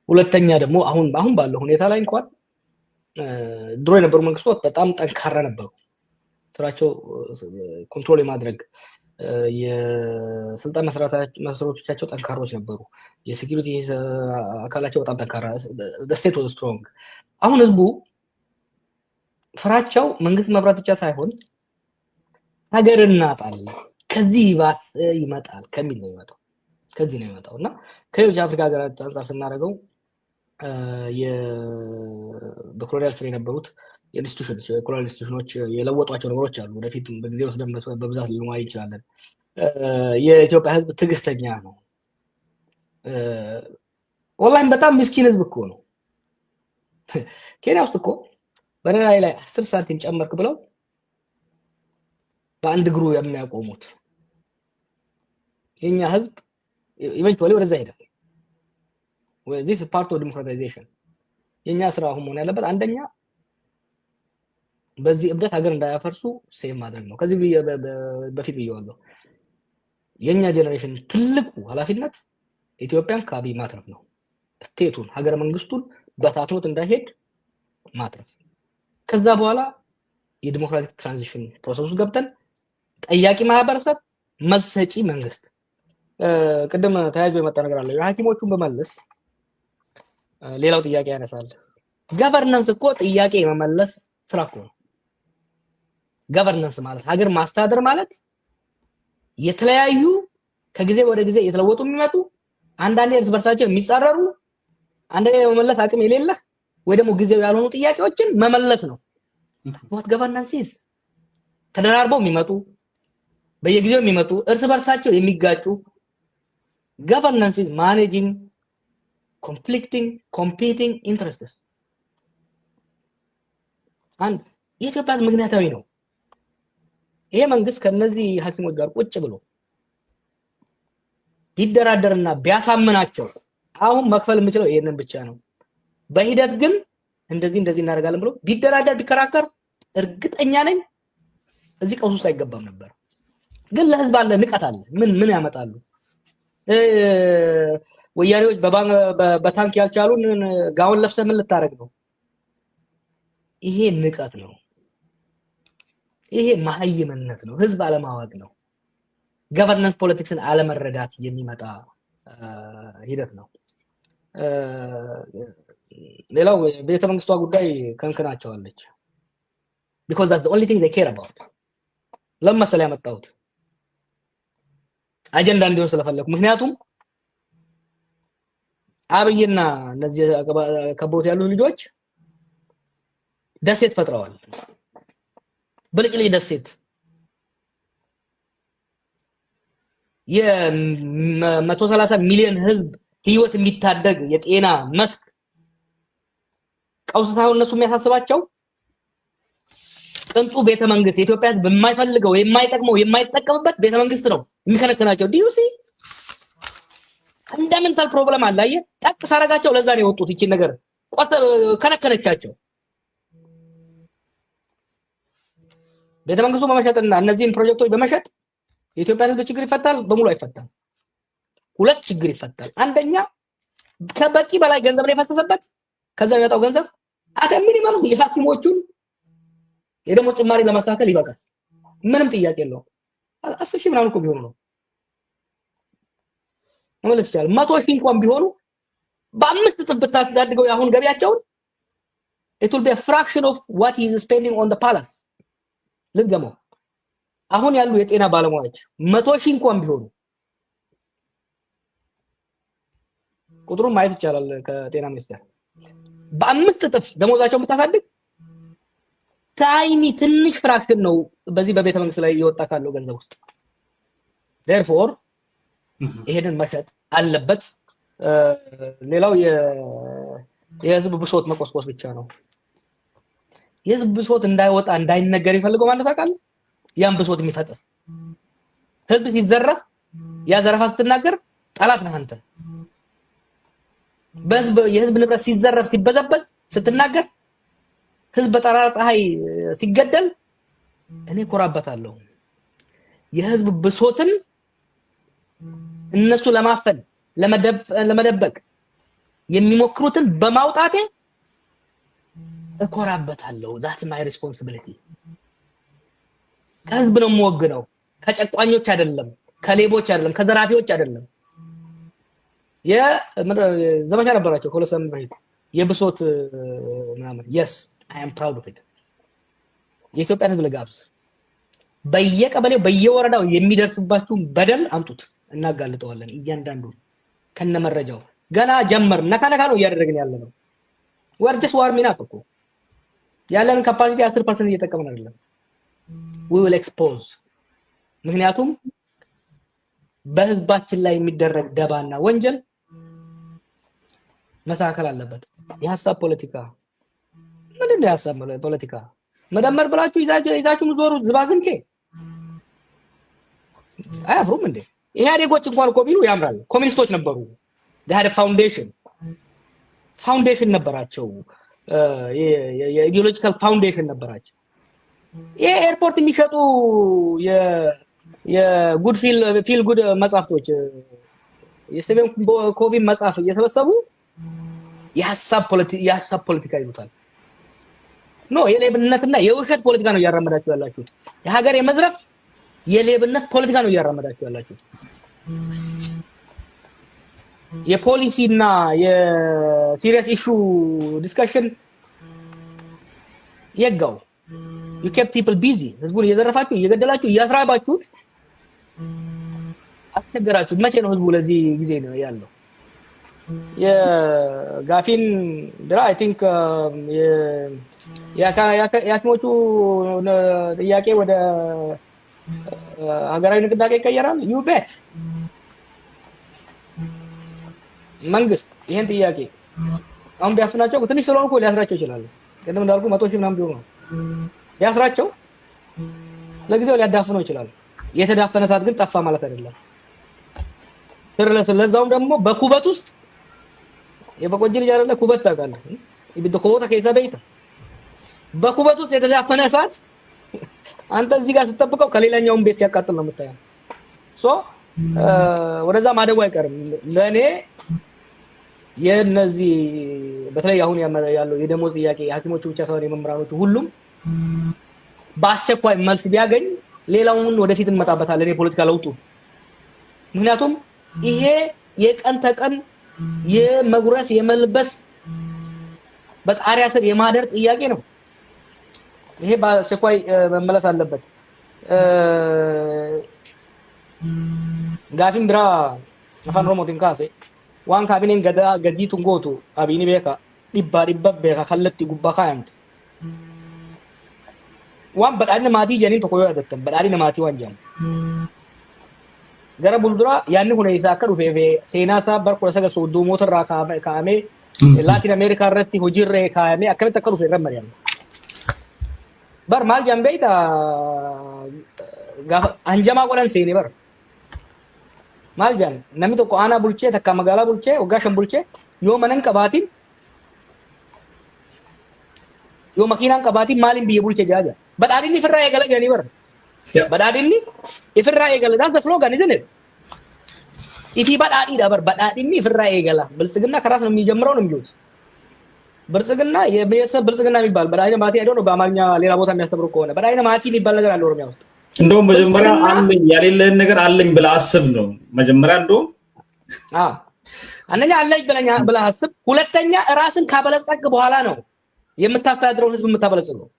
ሁለተኛ ደግሞ አሁን ባለው ሁኔታ ላይ እንኳን ድሮ የነበሩ መንግስታት በጣም ጠንካራ ነበሩ። ስራቸው ኮንትሮል የማድረግ የስልጣን መሰረቶቻቸው ጠንካሮች ነበሩ። የሴኩሪቲ አካላቸው በጣም ጠንካራ ስቴት ዋዝ ስትሮንግ። አሁን ህዝቡ ፍራቻው መንግስት መብራት ብቻ ሳይሆን ሀገር እናጣለን ከዚህ ይባስ ይመጣል ከሚል ነው የሚመጣው። ከዚህ ነው የሚመጣው እና ከሌሎች አፍሪካ ሀገራት አንጻር ስናደርገው በኮሎኒያል ስር የነበሩት የኮሎኒያል ኢንስቲቱሽኖች የለወጧቸው ነገሮች አሉ። ወደፊት በጊዜ ወስደን በብዛት ልንዋይ እንችላለን። የኢትዮጵያ ህዝብ ትዕግስተኛ ነው። ወላሂ በጣም ምስኪን ህዝብ እኮ ነው። ኬንያ ውስጥ እኮ በነዳይ ላይ 10 ሳንቲም ጨመርክ ብለው በአንድ እግሩ የሚያቆሙት የኛ ህዝብ ኢቨንቹዋሊ ወደዛ ሄደ። this is part of democratization። የኛ ስራ አሁን መሆን ያለበት አንደኛ በዚህ እብደት ሀገር እንዳያፈርሱ ሴም ማድረግ ነው። ከዚህ በፊት ብየዋለሁ። የኛ ጄነሬሽን ትልቁ ኃላፊነት ኢትዮጵያን ከአብይ ማትረፍ ነው። ስቴቱን ሀገረ መንግስቱን በታትኖት እንዳይሄድ ማትረፍ። ከዛ በኋላ የዲሞክራቲክ ትራንዚሽን ፕሮሰስ ውስጥ ገብተን ጠያቂ ማህበረሰብ መሰጪ መንግስት ቅድም ተያይዞ የመጣ ነገር አለ። የሐኪሞቹን በመለስ ሌላው ጥያቄ ያነሳል። ገቨርናንስ እኮ ጥያቄ የመመለስ ስራ እኮ ነው። ገቨርናንስ ማለት ሀገር ማስተዳደር ማለት የተለያዩ ከጊዜ ወደ ጊዜ የተለወጡ የሚመጡ አንዳንዴ እርስ በርሳቸው የሚጻረሩ አንዳንዴ የመመለስ አቅም የሌለህ ወይ ደግሞ ጊዜው ያልሆኑ ጥያቄዎችን መመለስ ነው። what governance is ተደራርበው የሚመጡ በየጊዜው የሚመጡ እርስ በርሳቸው የሚጋጩ governance is managing conflicting competing interests and የኢትዮጵያ ምክንያታዊ ነው። ይሄ መንግስት ከነዚህ ሐኪሞች ጋር ቁጭ ብሎ ቢደራደርና ቢያሳምናቸው አሁን መክፈል የምችለው ይሄንን ብቻ ነው፣ በሂደት ግን እንደዚህ እናደርጋለን ብሎ ቢደራደር ቢከራከር እርግጠኛ ነኝ እዚህ ቀውስ ውስጥ አይገባም ነበር። ግን ለህዝብ አለ ንቀት አለ። ምን ያመጣሉ? ወያኔዎች በታንክ ያልቻሉን ጋውን ለብሰህ ምን ልታረግ ነው? ይሄ ንቀት ነው። ይሄ መሀይምነት ነው። ህዝብ አለማወቅ ነው። ገቨርናንስ ፖለቲክስን አለመረዳት የሚመጣ ሂደት ነው። ሌላው ቤተ መንግስቷ ጉዳይ ከንክናቸዋለች። because that's the only thing they care about። ለምሳሌ ያመጣሁት አጀንዳ እንዲሆን ስለፈለኩ። ምክንያቱም አብይና እነዚህ ከቦት ያሉ ልጆች ደሴት ፈጥረዋል። ብልጭልጭ ደሴት የ130 ሚሊዮን ህዝብ ህይወት የሚታደግ የጤና መስክ ቀውስ ሳይሆን እነሱ የሚያሳስባቸው ቅንጡ ቤተ መንግስት የኢትዮጵያ ህዝብ የማይፈልገው የማይጠቅመው የማይጠቀምበት ቤተ መንግስት ነው የሚከነከናቸው። ዲዩሲ ፈንዳሜንታል ፕሮብለም አለ። አየህ ጠቅ ሳረጋቸው ለዛ ነው የወጡት። ይቺ ነገር ከነከነቻቸው። ቤተ መንግስቱ በመሸጥና እነዚህን ፕሮጀክቶች በመሸጥ የኢትዮጵያ ህዝብ ችግር ይፈታል? በሙሉ አይፈታም። ሁለት ችግር ይፈታል። አንደኛ ከበቂ በላይ ገንዘብ ነው የፈሰሰበት። ከዛ የሚመጣው ገንዘብ አተ ሚኒመም የሐኪሞቹን የደሞዝ ጭማሪ ለማስተካከል ይበቃል። ምንም ጥያቄ የለውም። 10,000 ምናምን እኮ ቢሆኑ ነው ማለት ይችላል። 100,000 እንኳን ቢሆኑ በአምስት እጥፍ ብታሳድገው ያሁን ገቢያቸውን it will be a fraction of what he is spending on the palace። ልገመው አሁን ያሉ የጤና ባለሙያዎች 100,000 እንኳን ቢሆኑ ቁጥሩን ማየት ይቻላል። ከጤና ሚኒስቴር በአምስት እጥፍ ደሞዛቸውን ብታሳድግ ታይኒ ትንሽ ፍራክሽን ነው በዚህ በቤተ መንግስት ላይ እየወጣ ካለው ገንዘብ ውስጥ። therefore ይሄንን መሸጥ አለበት። ሌላው የህዝብ ብሶት መቆስቆስ ብቻ ነው። የህዝብ ብሶት እንዳይወጣ እንዳይነገር ይፈልገው ማለት አውቃለሁ። ያን ብሶት የሚፈጥር ህዝብ ሲዘረፍ ያ ዘረፋ ስትናገር ጠላት ነህ አንተ። የህዝብ ንብረት ሲዘረፍ ሲበዘበዝ ስትናገር ህዝብ በጠራራ ፀሐይ ሲገደል እኔ ኮራበታለሁ። የህዝብ ብሶትን እነሱ ለማፈን ለመደበቅ የሚሞክሩትን በማውጣቴ እኮራበታለሁ that's my responsibility ከህዝብ ነው የምወግነው ከጨቋኞች አይደለም ከሌቦች አይደለም ከዘራፊዎች አይደለም ዘመቻ ነበራቸው ከሁለሰም በፊት የብሶት ምናምን yes I am proud of it የኢትዮጵያ ህዝብ ለጋብዝ በየቀበሌው በየወረዳው የሚደርስባችሁ በደል አምጡት እናጋልጠዋለን እያንዳንዱ ከነመረጃው ገና ጀመር ነካ ነው እያደረግን ያለነው we're just warming up እኮ ያለን ካፓሲቲ 10% እየተጠቀምን አይደለም we will expose ምክንያቱም በህዝባችን ላይ የሚደረግ ደባና ወንጀል መሳከል አለበት የሐሳብ ፖለቲካ ምንድነው የሐሳብ ፖለቲካ መደመር ብላችሁ ይዛችሁ ዞሩ ዝባዝንኬ አያፍሩም እንዴ ኢህአዴጎች እንኳን እኮ ቢሉ ያምራል ኮሚኒስቶች ነበሩ they had a foundation ነበራቸው የኢዲዮሎጂካል ፋውንዴሽን ነበራቸው የኤርፖርት የሚሸጡ የጉድ ፊል ጉድ መጻፍቶች የስቴቨን ኮቪ መጻፍ እየተሰበሰቡ የሐሳብ ፖለቲካ ይሉታል ኖ የሌብነትና የውሸት ፖለቲካ ነው ያራመዳችሁ ያላችሁት የሀገር የመዝረፍ የሌብነት ፖለቲካ ነው ያራመዳችሁ ያላችሁት የፖሊሲና የሲሪየስ ኢሹ ዲስከሽን የጋው you kept people busy ህዝቡን እየዘረፋችሁ እየገደላችሁ እያስራባችሁት አትገራችሁ መቼ ነው ህዝቡ ለዚህ ጊዜ ነው ያለው የጋፊን ድራ አይ ቲንክ ያክሞቹ ጥያቄ ወደ ሀገራዊ ንቅናቄ ይቀየራል you bet መንግስት ይሄን ጥያቄ አሁን ቢያስናቸው ትንሽ ስለሆንኩ ሊያስራቸው ይችላል ቀደም እንዳልኩ 100 ሺህ ምናምን ቢሆን ያስራቸው ለጊዜው ሊያዳፍነው ይችላል የተዳፈነ ሰዓት ግን ጠፋ ማለት አይደለም ስለዛውም ደግሞ በኩበት ውስጥ የበቆጂ ልጅ አይደለ ኩበት ታውቃለህ ይብደኮታ ከይሰበይታ በኩበት ውስጥ የተዳፈነ ሰዓት አንተ እዚህ ጋር ስትጠብቀው ከሌላኛው ቤት ሲያቃጥል ነው የምታየው ሶ ወደዛ ማደጉ አይቀርም ለኔ የነዚህ በተለይ አሁን ያለው የደሞዝ ጥያቄ ሐኪሞቹ ብቻ ሳይሆን የመምህራኖቹ ሁሉም በአስቸኳይ መልስ ቢያገኝ ሌላውን ወደፊት እንመጣበታለን የፖለቲካ ለውጡ ምክንያቱም ይሄ የቀን ተቀን የመጉረስ የመልበስ በጣሪያ ስር የማደር ጥያቄ ነው ይሄ በአስቸኳይ መመለስ አለበት ጋፊን ብራ አፋን ሮሞቲን ካሴ ዋን ካቢኔን ገዲቱን ጎቱ አቢኒ ቤካ ዲባ ቤካ ከለቲ ጉባ ካያምት ዋን በዳኒ ማቲ ጀኒን ተቆዮ ያደተን በዳኒ ማቲ ዋን ጀን ገረ ቡልዱራ ያን ሆነ ይሳከሩ ፌፌ ሴናሳ በርቆ ሰገ ሶዶ ሞተራ ካሜ ላቲን አሜሪካ ረቲ ሆጂሬ ካሜ አከበ ተከሩ ፌ ረመሪያ በር ማል ጀምቤታ አንጀማ ቆለን ሴኒ በር ማል ጃን ነሚ ተቆ አና ቡልቼ ተካ መጋላ ቡልቼ ወጋሽን ቡልቼ ዮ መነን ቀባቲን ዮ መኪናን ቀባቲን ማሊን ቢየ ቡልቼ ጃጃ በዳዲኒ ፍራ የገለ ገኒ በር በዳዲኒ ይፍራ የገለ ዳስ ስሎጋን isn't it ኢፊ በዳዲ ዳበር በዳዲኒ ፍራ የገለ ብልጽግና ከራስ ነው የሚጀምረው ነው የሚሉት ብልጽግና የቤተሰብ ብልጽግና የሚባል በዳይነ ማቲ አይዶ ነው በአማርኛ ሌላ ቦታ የሚያስተምሩ ከሆነ በዳይነ ማቲ የሚባል ነገር አለ ኦሮሚያ ውስጥ እንደውም መጀመሪያ አለኝ ያሌለህን ነገር አለኝ ብለህ አስብ ነው መጀመሪያ እንደውም አንደኛ አለኝ ብለህ አስብ ሁለተኛ ራስን ካበለጸግ በኋላ ነው የምታስተዳድረው ህዝብ የምታበለጽገው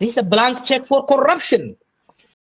this is a blank check for corruption